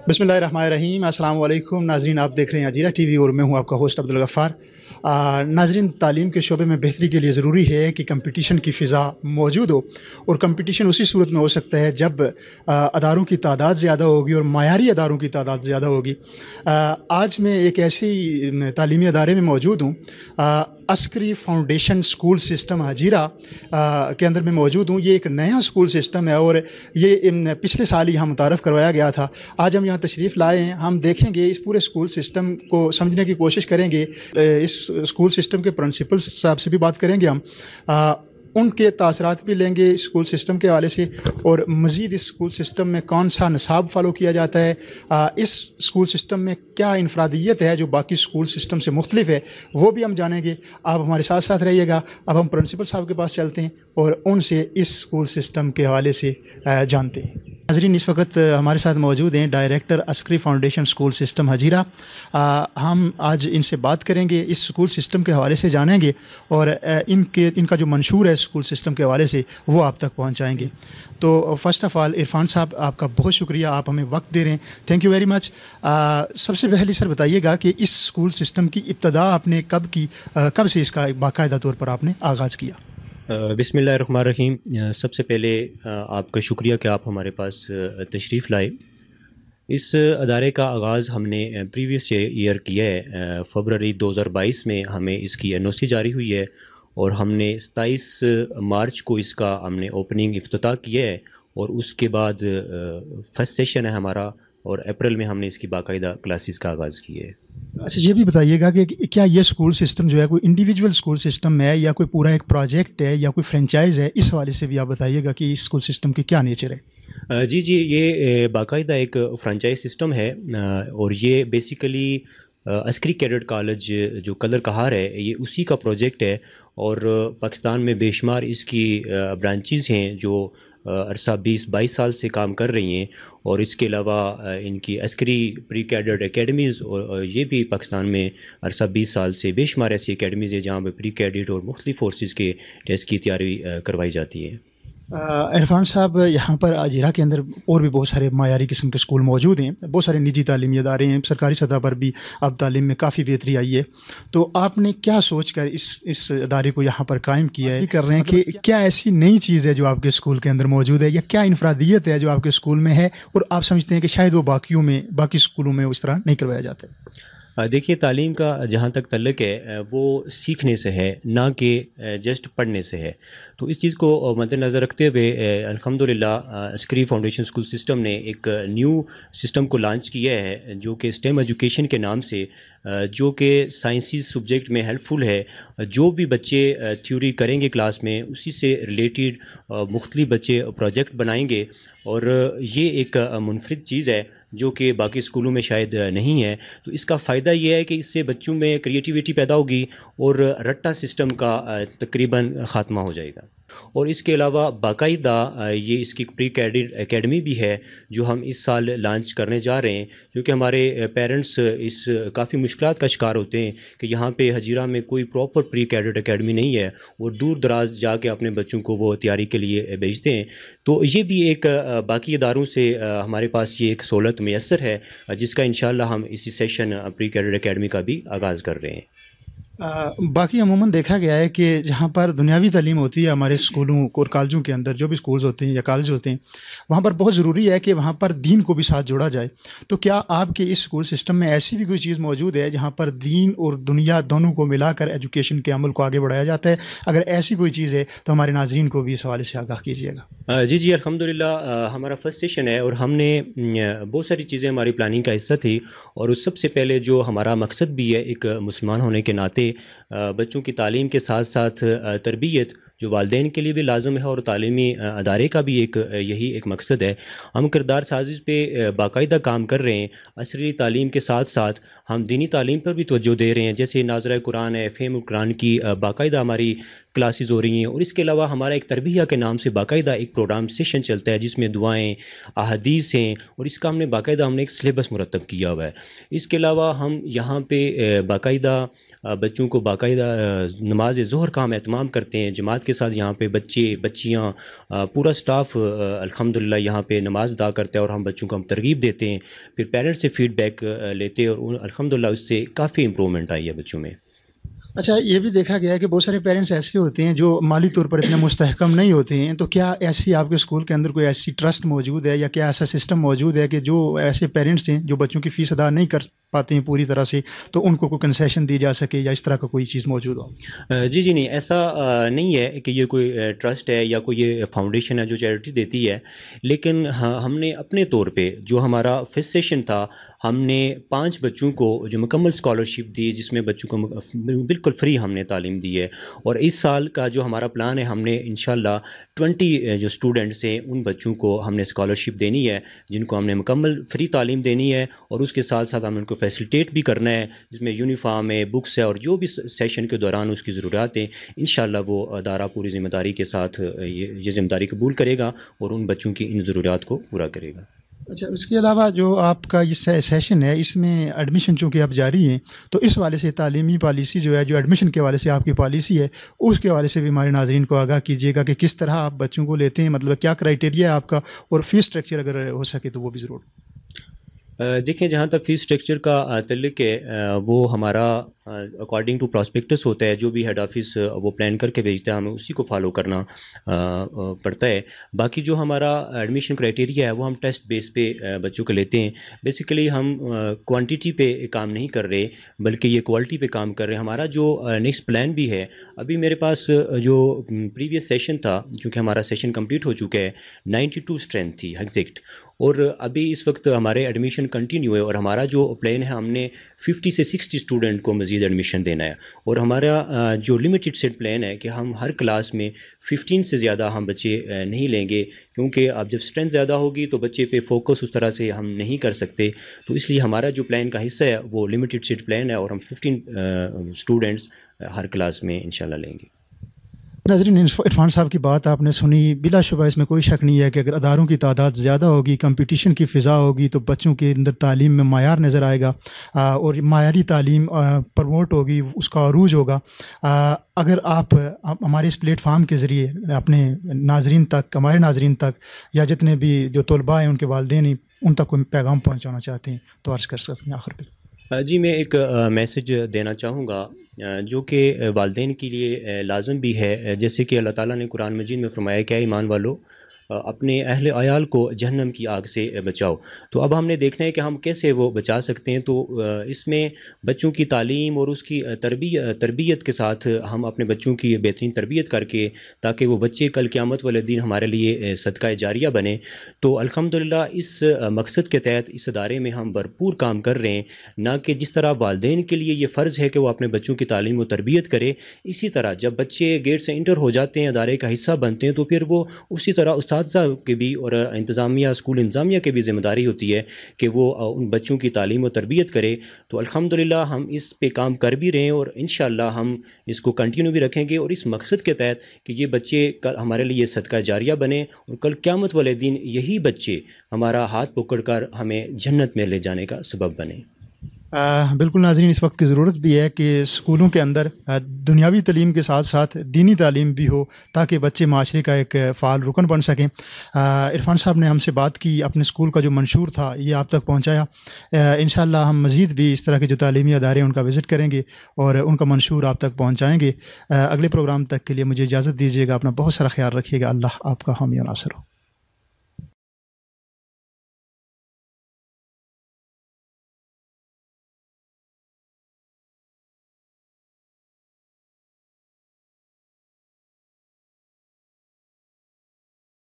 बिस्मिल्लाहिर्रहमानिर्रहीम। अस्सलाम वालेकुम नाज़रीन, आप देख रहे हैं अजीरा टीवी और मैं हूं आपका होस्ट अब्दुल गफ़ार। नाज़रीन, तालीम के शोबे में बेहतरी के लिए ज़रूरी है कि कंपटीशन की फ़िज़ा मौजूद हो, और कंपटीशन उसी सूरत में हो सकता है जब अदारों की तादाद ज़्यादा होगी और मायारी अदारों की तादाद ज़्यादा होगी। आज मैं एक ऐसी तालीमी अदारे में मौजूद हूँ, Askari foundation school system Hazira के अंदर मैं मौजूद हूँ। ये एक नया स्कूल सिस्टम है और ये पिछले साल ही यहाँ मुतारफ़ करवाया गया था। आज हम यहाँ तशरीफ़ लाए हैं, हम देखेंगे इस पूरे स्कूल सिस्टम को समझने की कोशिश करेंगे। इस स्कूल सिस्टम के प्रिंसिपल साहब से भी बात करेंगे हम, उनके तासरात भी लेंगे स्कूल सिस्टम के हवाले से, और मज़ीद इस स्कूल सिस्टम में कौन सा निसाब फ़ॉलो किया जाता है, इस स्कूल सिस्टम में क्या इनफरादियत है जो बाकी स्कूल सिस्टम से मुख्तलिफ है, वो भी हम जानेंगे। आप हमारे साथ साथ रहिएगा। अब हम प्रिंसिपल साहब के पास चलते हैं और उनसे इस स्कूल सिस्टम के हवाले से जानते हैं। नाज़रीन, इस वक्त हमारे साथ मौजूद हैं director Askari foundation school system Hazira. हम आज इनसे बात करेंगे, इस स्कूल सिस्टम के हवाले से जानेंगे और इनका जो मंशूर है स्कूल सिस्टम के हवाले से वो आप तक पहुंचाएंगे। तो फ़र्स्ट ऑफ़ ऑल इरफान साहब, आपका बहुत शुक्रिया, आप हमें वक्त दे रहे हैं, थैंक यू वेरी मच। सबसे पहले सर बताइएगा कि इस स्कूल सिस्टम की इब्तदा आपने कब की, कब से इसका बाकायदा तौर पर आपने आगाज़ किया? बिस्मिल्लाहिर्रहमानिर्रहीम। सबसे पहले आपका शुक्रिया कि आप हमारे पास तशरीफ़ लाए। इस अदारे का आगाज़ हमने प्रीवियस ईयर किया है। फरवरी 2022 में हमें इसकी एनओसी जारी हुई है और हमने 27 मार्च को इसका हमने ओपनिंग इफ्तिताह किया है, और उसके बाद फर्स्ट सेशन है हमारा, और अप्रैल में हमने इसकी बाकायदा क्लासेस का आगाज़ किया है। अच्छा, ये भी बताइएगा कि क्या ये स्कूल सिस्टम जो है कोई इंडिविजुअल स्कूल सिस्टम है या कोई पूरा एक प्रोजेक्ट है या कोई फ्रेंचाइज है? इस हवाले से भी आप बताइएगा कि इस स्कूल सिस्टम की क्या नेचर है। जी, ये बाकायदा एक फ्रेंचाइज सिस्टम है, और ये बेसिकली अस्करी कैडेट कॉलेज जो कलर कहार है, ये उसी का प्रोजेक्ट है। और पाकिस्तान में बेशुमार इसकी ब्रांचेस हैं जो अरसा 20-22 साल से काम कर रही हैं, और इसके अलावा इनकी अस्करी प्री कैडेट एकेडमीज़, और ये भी पाकिस्तान में अरसा 20 साल से बेशुमार ऐसी एकेडमीज़ है जहाँ पर प्री कैडेट और मुख्तलिफ फोर्सेस के टेस्ट की तैयारी करवाई जाती है। इरफान साहब, यहाँ पर अजीरा के अंदर और भी बहुत सारे मायारी किस्म के स्कूल मौजूद हैं, बहुत सारे निजी तालीमी अदारे हैं, सरकारी सतह पर भी अब तालीम में काफ़ी बेहतरी आई है। तो आपने क्या सोच कर इस अदारे को यहाँ पर कायम किया है, कर रहे हैं कि क्या ऐसी नई चीज़ है जो आपके स्कूल के अंदर मौजूद है, या क्या इनफरादियत है जो आपके स्कूल में है और आप समझते हैं कि शायद वो बाकी स्कूलों में उस तरह नहीं करवाया जाता? देखिए, तालीम का जहाँ तक तल्लुक़ है वो सीखने से है, ना कि जस्ट पढ़ने से है। तो इस चीज़ को मद्देनज़र रखते हुए अल्हम्दुलिल्लाह अस्करी फाउंडेशन स्कूल सिस्टम ने एक न्यू सिस्टम को लॉन्च किया है जो कि स्टेम एजुकेशन के नाम से, जो कि साइंसी सब्जेक्ट में हेल्पफुल है। जो भी बच्चे थ्योरी करेंगे क्लास में, उसी से रिलेटेड मुख्तलिफ बच्चे प्रोजेक्ट बनाएंगे, और ये एक मुनफरिद चीज़ है जो कि बाकी स्कूलों में शायद नहीं है। तो इसका फ़ायदा ये है कि इससे बच्चों में क्रिएटिविटी पैदा होगी और रट्टा सिस्टम का तकरीबन ख़ात्मा हो जाएगा। और इसके अलावा बाकायदा ये इसकी प्री कैडेट एकेडमी भी है जो हम इस साल लॉन्च करने जा रहे हैं, क्योंकि हमारे पेरेंट्स इस काफ़ी मुश्किलात का शिकार होते हैं कि यहाँ पे हजीरा में कोई प्रॉपर प्री कैडेट एकेडमी नहीं है, और दूर दराज जाके अपने बच्चों को वो तैयारी के लिए भेजते हैं। तो ये भी एक बाकी इदारों से हमारे पास ये एक सहूलत मैसर है, जिसका इंशाअल्लाह हम इसी सेशन प्री कैडेट एकेडमी का भी आगाज़ कर रहे हैं। बाकी अमूमन देखा गया है कि जहाँ पर दुनियावी तालीम होती है हमारे स्कूलों और कॉलेजों के अंदर, जो भी स्कूल्स होते हैं या कॉलेज होते हैं, वहाँ पर बहुत ज़रूरी है कि वहाँ पर दीन को भी साथ जोड़ा जाए। तो क्या आपके इस स्कूल सिस्टम में ऐसी भी कोई चीज़ मौजूद है जहाँ पर दीन और दुनिया दोनों को मिलाकर एजुकेशन के अमल को आगे बढ़ाया जाता है? अगर ऐसी कोई चीज़ है तो हमारे नाज़रीन को भी इस हवाले से आगाह कीजिएगा। जी, अल्हम्दुलिल्लाह हमारा फर्स्ट सेशन है और हमने बहुत सारी चीज़ें हमारी प्लानिंग का हिस्सा थी, और उस सबसे पहले जो हमारा मकसद भी है एक मुसलमान होने के नाते बच्चों की तालीम के साथ साथ तरबियत जो वालिदैन के लिए भी लाजम है, और तालीमी अदारे का भी यही एक मकसद है। हम किरदार साजिश पे बाकायदा काम कर रहे हैं। असरी तालीम के साथ साथ हम दीनी तालीम पर भी तवज्जो दे रहे हैं, जैसे नाज़रा कुरान है, फ़हम कुरान की बाकायदा हमारी کلاسز ہو رہی ہیں، اور اس کے علاوہ ہمارا ایک تربیہ کے نام سے باقاعدہ ایک پروگرام سیشن چلتا ہے جس میں دعائیں، احادیث ہیں، اور اس کا ہم نے ایک سلیبس مرتب کیا ہوا ہے۔ اس کے علاوہ ہم یہاں پہ باقاعدہ بچوں کو باقاعدہ نماز ظہر کا ہم اہتمام کرتے ہیں جماعت کے ساتھ، یہاں پہ بچے بچیاں پورا سٹاف الحمدللہ یہاں پہ نماز ادا کرتا ہے، اور ہم بچوں کو ہم ترغیب دیتے ہیں، پھر پیرنٹس سے فیڈ بیک لیتے ہیں، اور الحمدللہ اس سے کافی امپرومنٹ آئی ہے بچوں میں۔ اچھا، یہ بھی دیکھا گیا ہے کہ بہت سارے پیرنٹس ایسے ہوتے ہیں جو مالی طور پر اتنے مستحکم نہیں ہوتے ہیں، تو کیا ایسی آپ کے اسکول کے اندر کوئی ایسی ٹرسٹ موجود ہے یا کیا ایسا سسٹم موجود ہے کہ جو ایسے پیرنٹس ہیں جو بچوں کی فیس ادا نہیں کر پاتے ہیں پوری طرح سے، تو ان کو کوئی کنسیشن دی جا سکے یا اس طرح کا کوئی چیز موجود ہو؟ جی نہیں، ایسا نہیں ہے کہ یہ کوئی ٹرسٹ ہے یا کوئی یہ فاؤنڈیشن ہے جو چیریٹی دیتی ہے، لیکن ہم نے اپنے طور پہ جو ہمارا فرسٹ سیشن تھا، ہم نے 5 بچوں کو جو مکمل اسکالرشپ دی، جس میں بچوں کو بالکل فری ہم نے تعلیم دی ہے، اور اس سال کا جو ہمارا پلان ہے، ہم نے انشاءاللہ 20 جو اسٹوڈنٹس ہیں ان بچوں کو ہم نے اسکالرشپ دینی ہے، جن کو ہم نے مکمل فری تعلیم دینی ہے، اور اس کے ساتھ ساتھ ہم نے ان کو فیسیلیٹیٹ بھی کرنا ہے، جس میں یونیفارم ہے، بکس ہے، اور جو بھی سیشن کے دوران اس کی ضروریات ہیں، انشاءاللہ وہ ادارہ پوری ذمہ داری کے ساتھ یہ ذمہ داری قبول کرے گا اور ان بچوں کی ان ضروریات کو پورا کرے گا۔ اچھا، اس کے علاوہ جو آپ کا یہ سیشن ہے، اس میں ایڈمیشن چونکہ اب جاری ہیں، تو اس حوالے سے تعلیمی پالیسی جو ہے، جو ایڈمیشن کے حوالے سے آپ کی پالیسی ہے، اس کے حوالے سے بھی ہمارے ناظرین کو آگاہ کیجیے گا کہ کس طرح آپ بچوں کو لیتے ہیں، مطلب کیا کرائیٹیریا ہے آپ کا، اور فیس اسٹرکچر اگر ہو سکے تو وہ بھی ضرور۔ دیکھیں، جہاں تک فیس اسٹرکچر کا تعلق ہے، وہ ہمارا اکارڈنگ ٹو پراسپیکٹس ہوتا ہے، جو بھی ہیڈ آفس وہ پلان کر کے بھیجتا ہے، ہمیں اسی کو فالو کرنا پڑتا ہے۔ باقی جو ہمارا ایڈمیشن کرائٹیریا ہے وہ ہم ٹیسٹ بیس پہ بچوں کو لیتے ہیں۔ بیسیکلی ہم کوانٹیٹی پہ کام نہیں کر رہے بلکہ یہ کوالٹی پہ کام کر رہے ہیں۔ ہمارا جو نیکسٹ پلان بھی ہے، ابھی میرے پاس جو پریویس سیشن تھا، چونکہ ہمارا سیشن کمپلیٹ ہو چکا ہے، 92 اسٹرینتھ تھی ایگزیکٹ، اور ابھی اس وقت ہمارے ایڈمیشن کنٹینیو ہے، اور ہمارا جو پلان ہے، ہم نے 50 سے 60 اسٹوڈنٹ کو مزید ایڈمیشن دینا ہے، اور ہمارا جو لمیٹڈ سیٹ پلان ہے کہ ہم ہر کلاس میں 15 سے زیادہ ہم بچے نہیں لیں گے، کیونکہ اب جب اسٹرینتھ زیادہ ہوگی تو بچے پہ فوکس اس طرح سے ہم نہیں کر سکتے، تو اس لیے ہمارا جو پلان کا حصہ ہے وہ لمیٹڈ سیٹ پلان ہے، اور ہم 15 اسٹوڈنٹس ہر کلاس میں انشاءاللہ لیں گے۔ ناظرین، عرفان صاحب کی بات آپ نے سنی، بلا شبہ اس میں کوئی شک نہیں ہے کہ اگر اداروں کی تعداد زیادہ ہوگی، کمپٹیشن کی فضا ہوگی، تو بچوں کے اندر تعلیم میں معیار نظر آئے گا، اور معیاری تعلیم پروموٹ ہوگی، اس کا عروج ہوگا۔ اگر آپ ہمارے اس پلیٹ فارم کے ذریعے اپنے ناظرین تک، ہمارے ناظرین تک، یا جتنے بھی جو طلباء ہیں ان کے والدین ہیں، ان تک کوئی پیغام پہنچانا چاہتے ہیں تو عرض کر سکتے ہیں آخر پہ۔ جی، میں ایک میسج دینا چاہوں گا جو کہ والدین کے لیے لازم بھی ہے، جیسے کہ اللہ تعالیٰ نے قرآن مجید میں فرمایا کہ اے ایمان والو، اپنے اہل عیال کو جہنم کی آگ سے بچاؤ۔ تو اب ہم نے دیکھنا ہے کہ ہم کیسے وہ بچا سکتے ہیں، تو اس میں بچوں کی تعلیم اور اس کی تربیت کے ساتھ ہم اپنے بچوں کی بہترین تربیت کر کے، تاکہ وہ بچے کل قیامت والے دن ہمارے لیے صدقہ جاریہ بنے، تو الحمدللہ اس مقصد کے تحت اس ادارے میں ہم بھرپور کام کر رہے ہیں۔ نہ کہ جس طرح والدین کے لیے یہ فرض ہے کہ وہ اپنے بچوں کی تعلیم و تربیت کرے، اسی طرح جب بچے گیٹ سے انٹر ہو جاتے ہیں، ادارے کا حصہ بنتے ہیں، تو پھر وہ اسی طرح اساتذہ کی بھی اور انتظامیہ، اسکول انتظامیہ کی بھی ذمہ داری ہوتی ہے کہ وہ ان بچوں کی تعلیم و تربیت کرے۔ تو الحمدللہ ہم اس پہ کام کر بھی رہے ہیں، اور انشاءاللہ ہم اس کو کنٹینیو بھی رکھیں گے، اور اس مقصد کے تحت کہ یہ بچے ہمارے لیے صدقہ جاریہ بنے، اور کل قیامت والے دن یہی بچے ہمارا ہاتھ پکڑ کر ہمیں جنت میں لے جانے کا سبب بنے۔ بالکل ناظرین، اس وقت کی ضرورت بھی ہے کہ اسکولوں کے اندر دنیاوی تعلیم کے ساتھ ساتھ دینی تعلیم بھی ہو، تاکہ بچے معاشرے کا ایک فعال رکن بن سکیں۔ عرفان صاحب نے ہم سے بات کی، اپنے اسکول کا جو منشور تھا یہ آپ تک پہنچایا۔ انشاءاللہ ہم مزید بھی اس طرح کے جو تعلیمی ادارے ہیں ان کا وزٹ کریں گے اور ان کا منشور آپ تک پہنچائیں گے۔ اگلے پروگرام تک کے لیے مجھے اجازت دیجیے گا، اپنا بہت سارا خیال رکھیے گا۔ اللہ آپ کا حامی و ناصر ہو۔